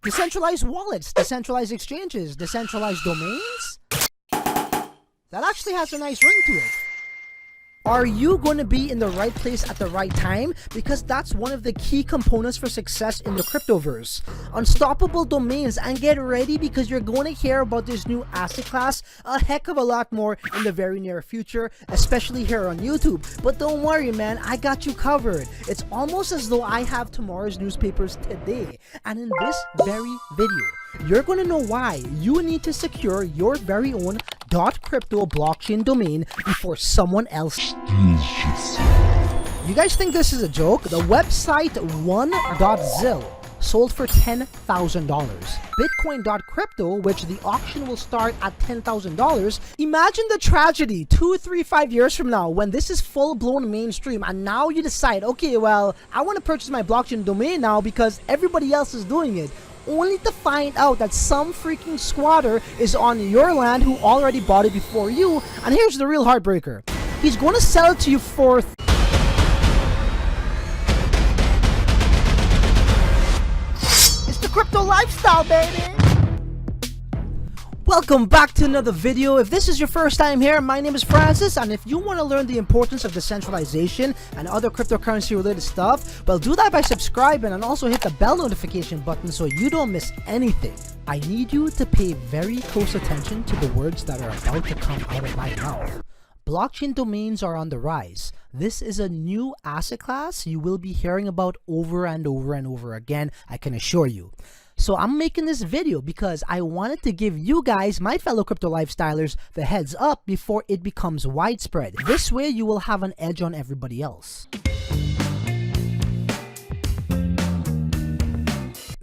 Decentralized wallets, decentralized exchanges, decentralized domains? That actually has a nice ring to it. Are you going to be in the right place at the right time? Because that's one of the key components for success in the cryptoverse. Unstoppable domains, and get ready because you're going to hear about this new asset class a heck of a lot more in the very near future, especially here on YouTube. But don't worry, man, I got you covered. It's almost as though I have tomorrow's newspapers today. And in this very video, you're going to know why you need to secure your very own .crypto blockchain domain before someone else steals. You guys think this is a joke? The website one.zil sold for $10,000. Bitcoin.crypto, which the auction will start at $10,000. Imagine the tragedy 2, 3, 5 years from now when this is full-blown mainstream and now you decide, okay, well, I want to purchase my blockchain domain now because everybody else is doing it, only to find out that some freaking squatter is on your land who already bought it before you. And here's the real heartbreaker. He's going to sell it to you for it's the crypto lifestyle, baby. Welcome back to another video. If this is your first time here, my name is Francis, and if you want to learn the importance of decentralization and other cryptocurrency related stuff, well, do that by subscribing and also hit the bell notification button so you don't miss anything. I need you to pay very close attention to the words that are about to come out of my mouth. Blockchain domains are on the rise. This is a new asset class you will be hearing about over and over and over again, I can assure you. So I'm making this video because I wanted to give you guys, my fellow crypto lifestylers, the heads up before it becomes widespread. This way you will have an edge on everybody else.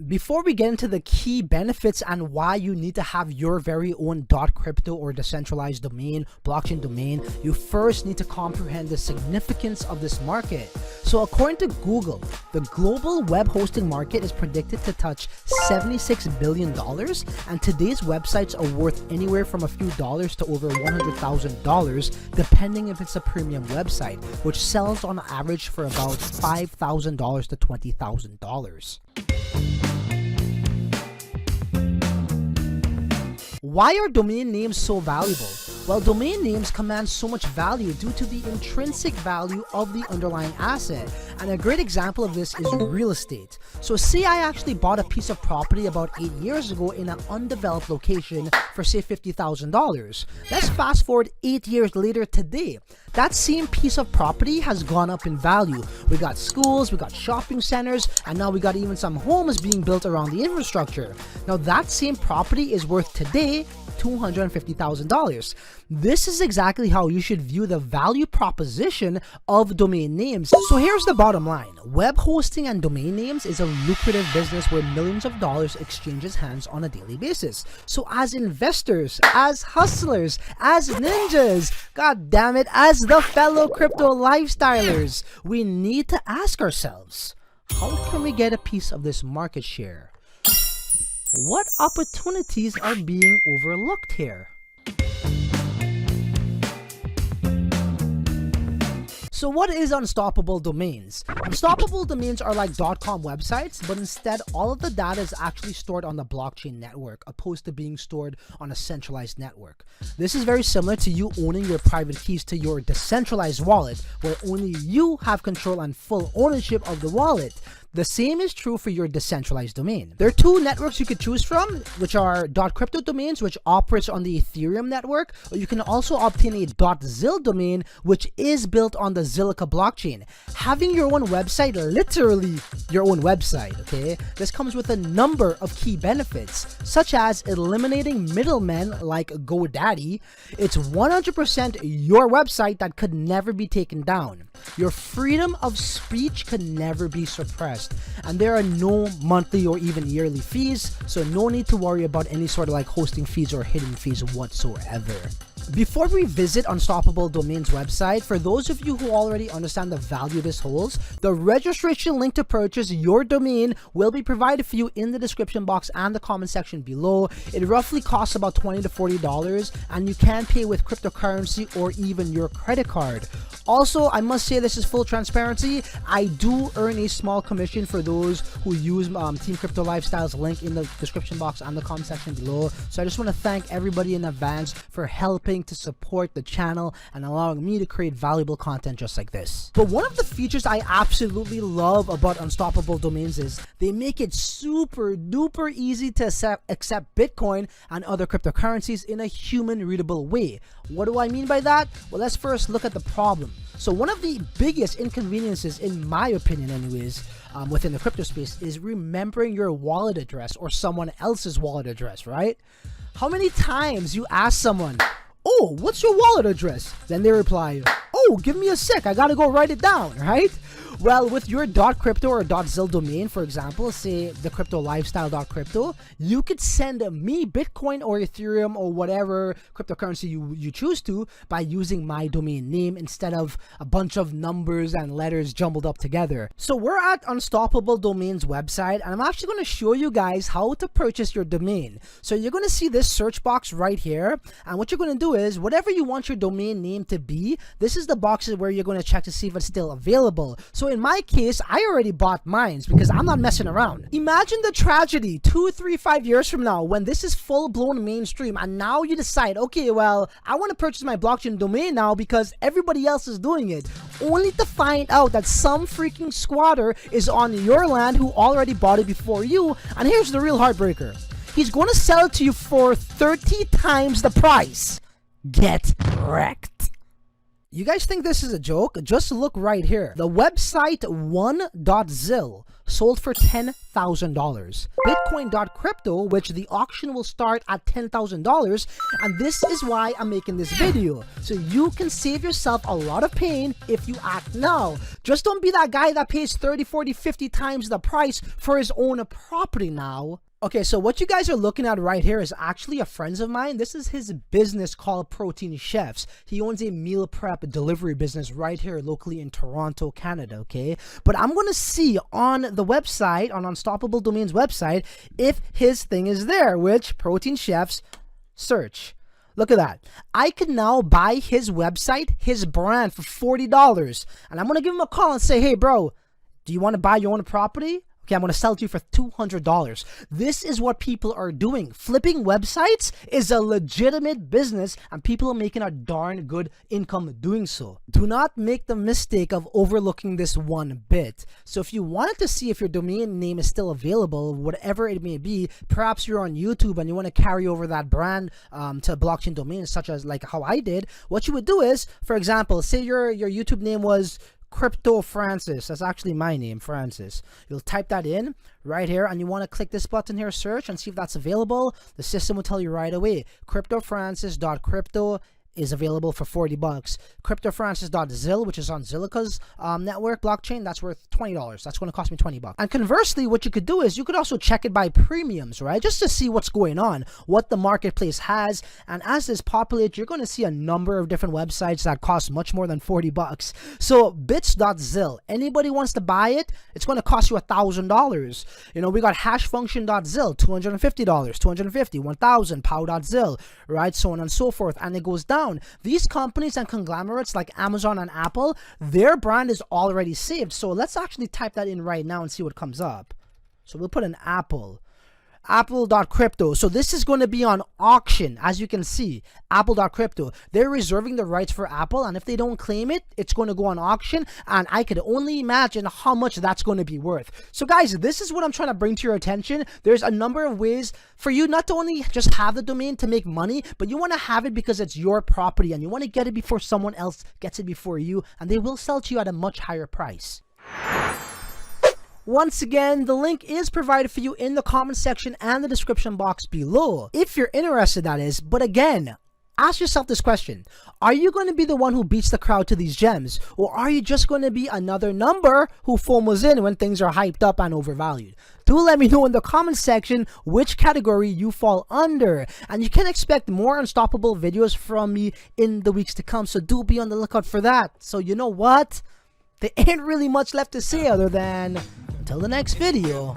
Before we get into the key benefits and why you need to have your very own .crypto or decentralized domain, blockchain domain, you first need to comprehend the significance of this market. So according to Google, the global web hosting market is predicted to touch $76 billion, and today's websites are worth anywhere from a few dollars to over $100,000, depending if it's a premium website, which sells on average for about $5,000 to $20,000. Why are domain names so valuable? Well, domain names command so much value due to the intrinsic value of the underlying asset. And a great example of this is real estate. So say I actually bought a piece of property about 8 years ago in an undeveloped location for say $50,000. Let's fast forward 8 years later today. That same piece of property has gone up in value. We got schools, we got shopping centers, and now we got even some homes being built around the infrastructure. Now that same property is worth today $250,000. This is exactly how you should view the value proposition of domain names. So here's the bottom line. Web hosting and domain names is a lucrative business where millions of dollars exchanges hands on a daily basis. So as investors, as hustlers, as ninjas, god damn it, as the fellow crypto lifestylers, we need to ask ourselves, how can we get a piece of this market share? What opportunities are being overlooked here? So what is unstoppable domains? Unstoppable domains are like .com websites, but instead all of the data is actually stored on the blockchain network, opposed to being stored on a centralized network. This is very similar to you owning your private keys to your decentralized wallet, where only you have control and full ownership of the wallet. The same is true for your decentralized domain. There are two networks you could choose from, which are .crypto domains, which operates on the Ethereum network, or you can also obtain a .zil domain, which is built on the Zilliqa blockchain. Having your own website, literally your own website, okay? This comes with a number of key benefits, such as eliminating middlemen like GoDaddy. It's 100% your website that could never be taken down. Your freedom of speech could never be suppressed. And there are no monthly or even yearly fees, so no need to worry about any sort of like hosting fees or hidden fees whatsoever. Before we visit Unstoppable Domains website, for those of you who already understand the value this holds, the registration link to purchase your domain will be provided for you in the description box and the comment section below. It roughly costs about $20 to $40, and you can pay with cryptocurrency or even your credit card. Also, I must say, this is full transparency, I do earn a small commission for those who use Team Crypto Lifestyle's link in the description box and the comment section below. So I just want to thank everybody in advance for helping to support the channel and allowing me to create valuable content just like this. But one of the features I absolutely love about Unstoppable Domains is they make it super duper easy to accept Bitcoin and other cryptocurrencies in a human readable way. What do I mean by that? Well, let's first look at the problem. So one of the biggest inconveniences, in my opinion anyways, within the crypto space is remembering your wallet address or someone else's wallet address, right? How many times you ask someone, "Oh, what's your wallet address?" Then they reply, "Oh, give me a sec, I gotta go write it down," right? Well, with your .crypto or .zil domain, for example, say the cryptolifestyle.crypto, you could send me Bitcoin or Ethereum or whatever cryptocurrency you choose to by using my domain name instead of a bunch of numbers and letters jumbled up together. So we're at Unstoppable Domains website, and I'm actually going to show you guys how to purchase your domain. So you're going to see this search box right here, and what you're going to do is whatever you want your domain name to be, this is the boxes where you're going to check to see if it's still available. So in my case, I already bought mine because I'm not messing around. Imagine the tragedy 2, 3, 5 years from now when this is full-blown mainstream and now you decide, okay, well, I want to purchase my blockchain domain now because everybody else is doing it, only to find out that some freaking squatter is on your land who already bought it before you. And here's the real heartbreaker. He's going to sell it to you for 30 times the price. Get wrecked. You guys think this is a joke? Just look right here. The website 1.zil sold for $10,000. Bitcoin.crypto, which the auction will start at $10,000, and this is why I'm making this video. So you can save yourself a lot of pain if you act now. Just don't be that guy that pays 30, 40, 50 times the price for his own property now. Okay, so what you guys are looking at right here is actually a friend of mine. This is his business called Protein Chefs. He owns a meal prep delivery business right here locally in Toronto, Canada, okay? But I'm going to see on the website, on Unstoppable Domains website, if his thing is there, which Protein Chefs, search. Look at that. I can now buy his website, his brand for $40. And I'm going to give him a call and say, "Hey, bro, do you want to buy your own property? Okay, I'm going to sell it to you for $200. This is what people are doing. Flipping websites is a legitimate business, and people are making a darn good income doing so. Do not make the mistake of overlooking this one bit. So if you wanted to see if your domain name is still available, whatever it may be, perhaps you're on YouTube and you want to carry over that brand to blockchain domains, such as like how I did, what you would do is, for example, say your YouTube name was Crypto Francis. That's actually my name, Francis. You'll type that in right here, and you want to click this button here, search, and see if that's available. The system will tell you right away. CryptoFrancis.crypto is available for $40. CryptoFrancis.zil, which is on Zilliqa's network blockchain, that's worth $20. That's going to cost me $20. And conversely, what you could do is you could also check it by premiums, right? Just to see what's going on, what the marketplace has. And as this populates, you're going to see a number of different websites that cost much more than $40. So bits.zil, anybody wants to buy it, it's going to cost you $1,000. You know, we got hashfunction.zil, $250, $250, $1,000, pow.zil, right? So on and so forth. And it goes down. These companies and conglomerates like Amazon and Apple, their brand is already saved. So let's actually type that in right now and see what comes up. So we'll put an Apple. Apple.crypto. So this is going to be on auction, as you can see. Apple.crypto. They're reserving the rights for Apple, and if they don't claim it, it's going to go on auction, and I could only imagine how much that's going to be worth. So guys, this is what I'm trying to bring to your attention. There's a number of ways for you not to only just have the domain to make money, but you want to have it because it's your property, and you want to get it before someone else gets it before you, and they will sell to you at a much higher price. Once again, the link is provided for you in the comment section and the description box below, if you're interested, that is. But again, ask yourself this question. Are you going to be the one who beats the crowd to these gems? Or are you just going to be another number who FOMOs in when things are hyped up and overvalued? Do let me know in the comment section which category you fall under. And you can expect more Unstoppable videos from me in the weeks to come, so do be on the lookout for that. So you know what? There ain't really much left to say other than, until the next video,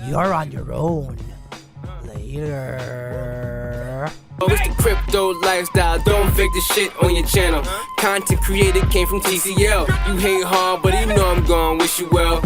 you're on your own. Later. Oh, it's the crypto lifestyle, don't fake the shit on your channel. Content created came from TCL. You hate hard, but you know I'm gonna wish you well.